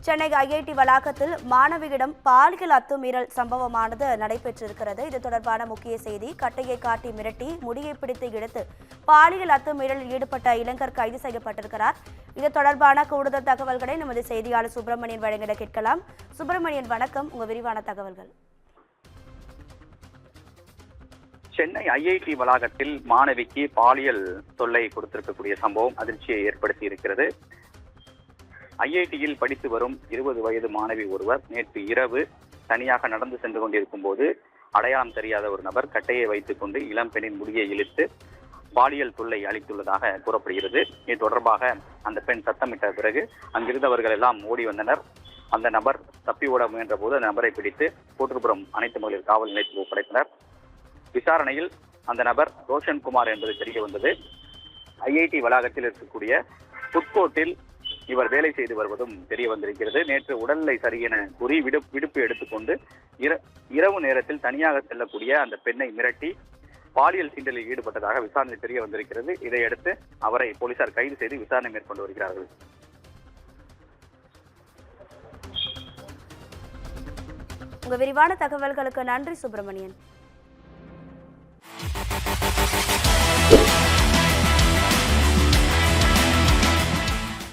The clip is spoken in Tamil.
சென்னை ஐஐடி வளாகத்தில் மாணவியிடம் பாலியல் அத்துமீறல் சம்பவமானது நடைபெற்றிருக்கிறது. இது தொடர்பான முக்கிய செய்தி. கட்டையை காட்டி மிரட்டி முடியை பிடித்து இழுத்து பாலியல் அத்துமீறலில் ஈடுபட்ட இளைஞர் கைது செய்யப்பட்டிருக்கிறார். இது தொடர்பான கூடுதல் தகவல்களை நமது செய்தியாளர் சுப்பிரமணியன் வழங்கிட கேட்கலாம். சுப்பிரமணியன், வணக்கம். உங்க விரிவான தகவல்கள். சென்னை ஐஐடி வளாகத்தில் மாணவிக்கு பாலியல் தொல்லை கொடுத்திருக்கக்கூடிய சம்பவம் அதிர்ச்சியை ஏற்படுத்தி இருக்கிறது. ஐஐடியில் படித்து வரும் 20 வயது மாணவி ஒருவர் நேற்று இரவு தனியாக நடந்து சென்று கொண்டிருக்கும் போது அடையாளம் தெரியாத ஒரு நபர் கட்டையை வைத்துக் கொண்டு இளம் பெண்ணின் முடியை இழுத்து பாலியல் தொல்லை அளித்துள்ளதாக கூறப்படுகிறது. இது தொடர்பாக அந்த பெண் சத்தமிட்ட பிறகு அங்கிருந்தவர்கள் எல்லாம் ஓடி வந்தனர். அந்த நபர் தப்பி ஓட முயன்ற போது அந்த நபரை பிடித்து கோட்டூர்புரம் அனைத்து மகளிர் காவல் நிலையத்தில் ஒப்படைத்தனர். விசாரணையில் அந்த நபர் ரோஷன்குமார் என்பது தெரிய வந்தது. ஐஐடி வளாகத்தில் இருக்கக்கூடிய புட்கோர்ட்டில் இவர் வேலை செய்து வருவதும் தெரிய வந்திருக்கிறது. நேற்று உடல்நிலை சரியென கூறி விடுப்பு எடுத்துக்கொண்டு இரவு நேரத்தில் தனியாக செல்லக்கூடிய அந்த பெண்ணை மிரட்டி பாலியல் சீண்டலில் ஈடுபட்டதாக விசாரணை தெரிய வந்திருக்கிறது. இதையடுத்து அவரை போலீசார் கைது செய்து விசாரணை மேற்கொண்டு வருகிறார்கள். உங்க விரிவான தகவல்களுக்கு நன்றி சுப்பிரமணியன்.